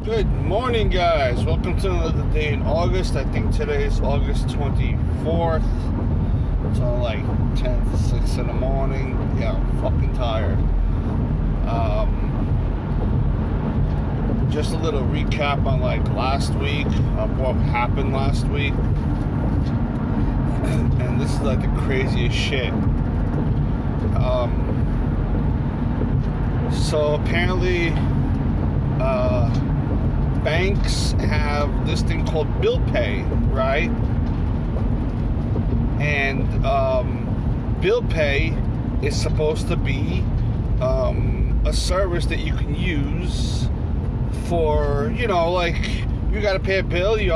Good morning, guys. Welcome to another day in August. I think today is August 24th. It's only like 10 to 6 in the morning. Yeah, I'm fucking tired. Just a little recap on like last week, of what happened last week. And this is like the craziest shit. So apparently, banks have this thing called bill pay, right? And bill pay is supposed to be a service that you can use for, like you got to pay a bill. You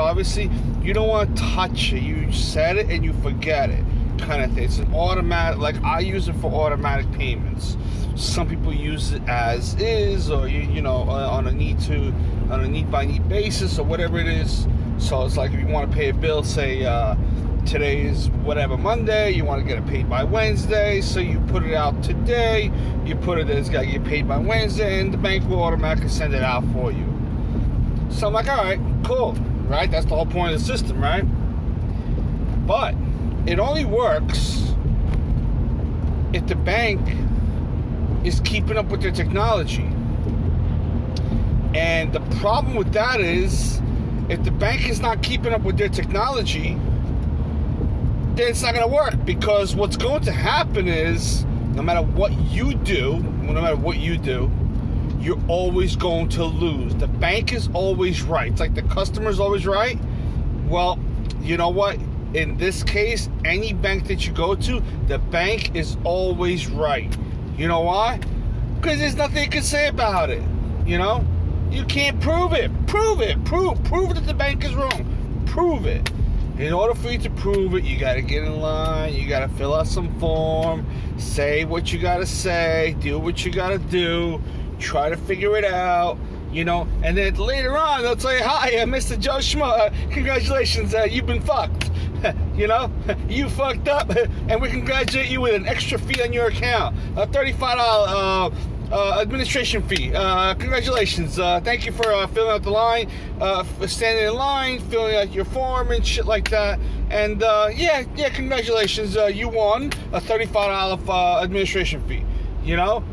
don't want to touch it. You set it and you forget it, kind of thing. It's an automatic. Like I use it for automatic payments. Some people use it as is, or on a need by need basis, or whatever it is. So it's like if you want to pay a bill, say today is whatever Monday, you want to get it paid by Wednesday, so you put it out today. You put it as got to get paid by Wednesday, and the bank will automatically send it out for you. So I'm like, all right, cool, right? That's the whole point of the system, right? But it only works if the bank is keeping up with their technology. And the problem with that is, if the bank is not keeping up with their technology, then it's not going to work, because what's going to happen is, no matter what you do, you're always going to lose. The bank is always right. It's like the customer's always right. Well, you know what? In this case, any bank that you go to, the bank is always right. You know why? Because there's nothing you can say about it. You can't prove it. Prove it. Prove that the bank is wrong. Prove it. In order for you to prove it, you got to get in line. You got to fill out some form. Say what you got to say. Do what you got to do. Try to figure it out. And then later on, they'll tell you, hi, Mr. Joe Schmo. Congratulations, you've been fucked. You fucked up, and we congratulate you with an extra fee on your account, a $35 administration fee. Congratulations. Thank you for filling out the line, standing in line, filling out your form and shit like that. And congratulations. You won a $35 administration fee,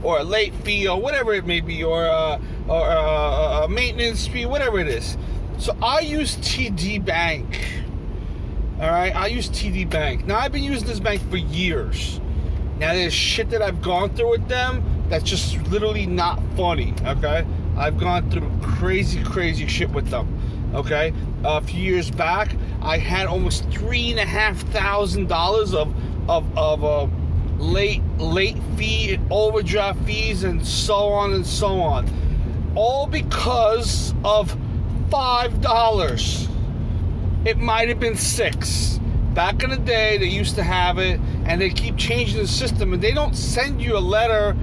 or a late fee, or whatever it may be, or a maintenance fee, whatever it is. So I use TD Bank. All right, I use TD Bank. Now, I've been using this bank for years. Now, there's shit that I've gone through with them that's just literally not funny, okay? I've gone through crazy shit with them, okay? A few years back, I had almost $3,500 of late fee, overdraft fees, and so on and so on. All because of $5. It might have been $6. Back in the day, they used to have it, and they keep changing the system, and they don't send you a letter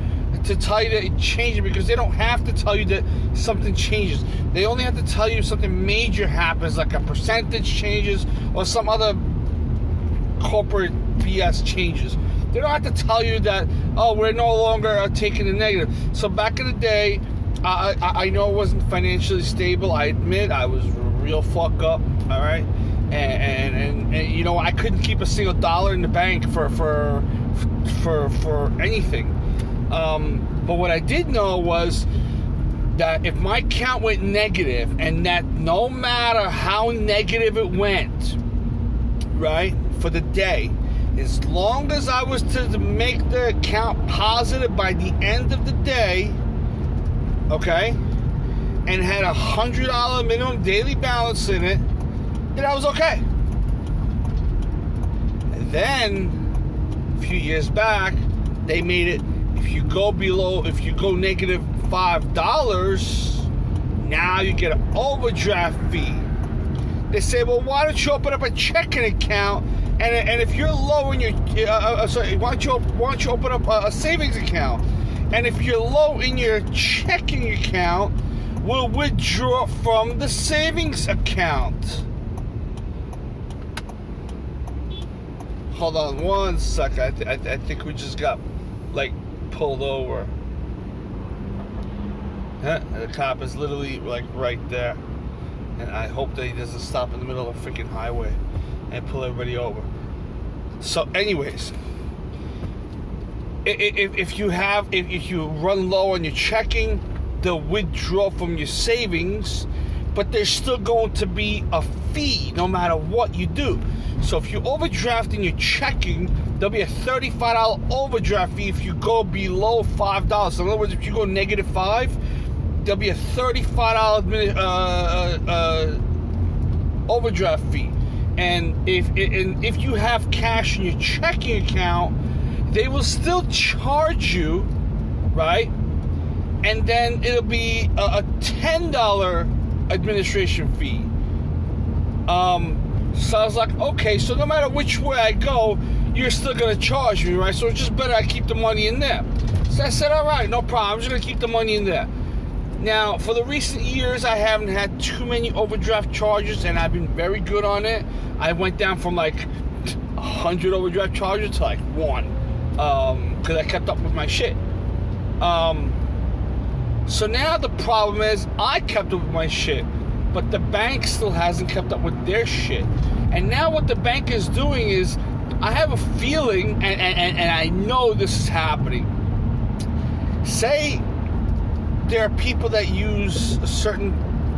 to tell you that it changed, because they don't have to tell you that something changes. They only have to tell you something major happens, like a percentage changes or some other corporate BS changes. They don't have to tell you that, oh, we're no longer taking the negative. So back in the day, I know it wasn't financially stable. I admit I was real fuck up, all right? And I couldn't keep a single dollar in the bank for anything. But what I did know was that if my account went negative, and that no matter how negative it went, right, for the day, as long as I was to make the account positive by the end of the day, okay, and had $100 minimum daily balance in it, then I was okay. And then, a few years back, they made it, if you go negative $5, now you get an overdraft fee. They say, well, why don't you open up a checking account, and if you're low in your, why don't you open up a savings account, and if you're low in your checking account, we'll withdraw from the savings account. Hold on one sec. I think we just got pulled over. The cop is literally like right there. And I hope that he doesn't stop in the middle of a freaking highway and pull everybody over. So anyways, if you run low on your checking, they'll withdraw from your savings, but there's still going to be a fee no matter what you do. So if you overdraft in your checking, there'll be a $35 overdraft fee if you go below $5. So in other words, if you go -5, there'll be a $35 overdraft fee. And if you have cash in your checking account, they will still charge you, right? And then it'll be a $10 administration fee. So I was like, okay, so no matter which way I go, you're still gonna charge me, right? So it's just better I keep the money in there. So I said, all right, no problem. I'm just gonna keep the money in there. Now, for the recent years, I haven't had too many overdraft charges, and I've been very good on it. I went down from like 100 overdraft charges to like 1, because I kept up with my shit. So now the problem is I kept up with my shit, but the bank still hasn't kept up with their shit. And now what the bank is doing is, I have a feeling, and I know this is happening. Say there are people that use certain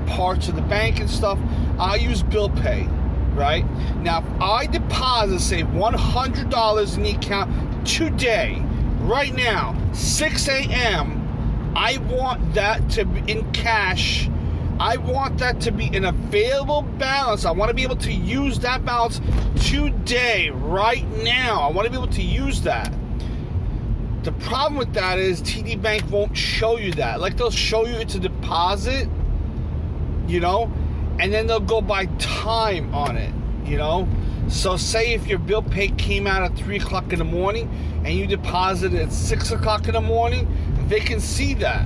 parts of the bank and stuff. I use bill pay, right? Now, if I deposit, say, $100 in the account today, right now, 6 a.m., I want that to be in cash. I want that to be an available balance. I want to be able to use that balance today, right now. I want to be able to use that. The problem with that is TD Bank won't show you that. Like, they'll show you it's a deposit, you know, and then they'll go by time on it, you know. So say if your bill pay came out at 3 o'clock in the morning and you deposited at 6 o'clock in the morning, they can see that,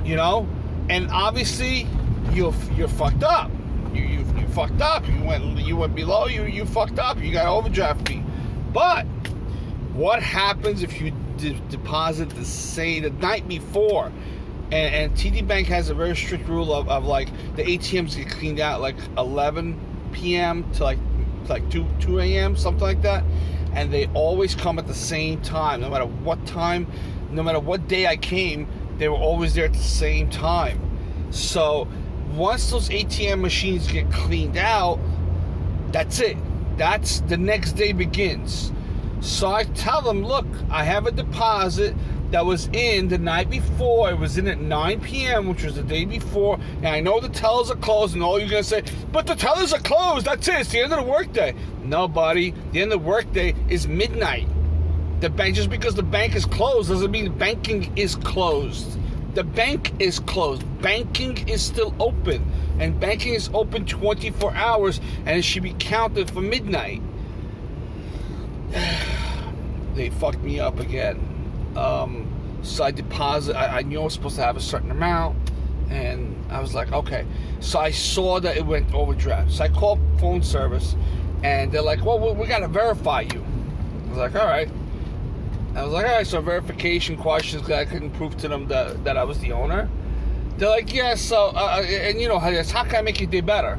you know. And obviously, you're fucked up. You fucked up. You went below. You fucked up. You got an overdraft fee. But what happens if you deposit the night before? And TD Bank has a very strict rule of like the ATMs get cleaned out like 11 p.m. to like 2 a.m. something like that, and they always come at the same time. No matter what time, no matter what day I came, they were always there at the same time. So once those ATM machines get cleaned out, that's it. That's the next day begins. So I tell them, look, I have a deposit that was in the night before. It was in at 9 p.m., which was the day before. And I know the tellers are closed, and all you're going to say, but the tellers are closed. That's it. It's the end of the workday. No, buddy. The end of the workday is midnight. The bank, just because the bank is closed doesn't mean banking is closed. The bank is closed. Banking is still open. And banking is open 24 hours, and it should be counted for midnight. They fucked me up again. So I deposit. I knew I was supposed to have a certain amount, and I was like, okay. So I saw that it went overdraft. So I called phone service, and they're like, well, we got to verify you. I was like, all right. So verification questions, because I couldn't prove to them that I was the owner. They're like, yeah, so, and you know, how can I make your day better?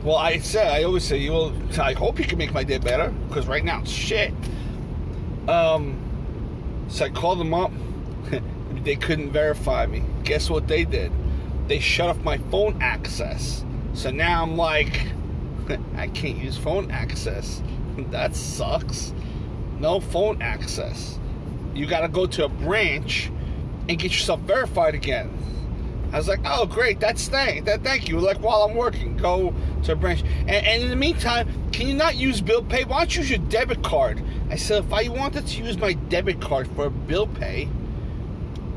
Well, I always say, well, I hope you can make my day better, because right now it's shit. So I called them up. They couldn't verify me. Guess what they did? They shut off my phone access. So now I'm like, I can't use phone access. That sucks. No phone access. You got to go to a branch and get yourself verified again. I was like, oh, great. Thank you. Like, while I'm working, go to a branch. And in the meantime, can you not use bill pay? Why don't you use your debit card? I said, if I wanted to use my debit card for bill pay,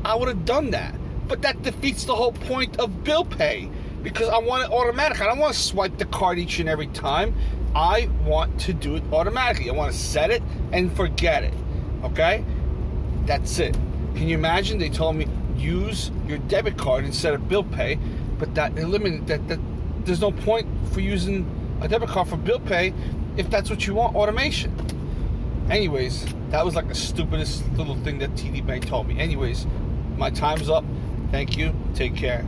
I would have done that. But that defeats the whole point of bill pay, because I want it automatic. I don't want to swipe the card each and every time. I want to do it automatically. I want to set it and forget it. Okay? That's it. Can you imagine? They told me, use your debit card instead of bill pay, but that eliminated that. There's no point for using a debit card for bill pay if that's what you want, automation. Anyways, that was like the stupidest little thing that TD Bank told me. Anyways, My time's up. Thank you. Take care.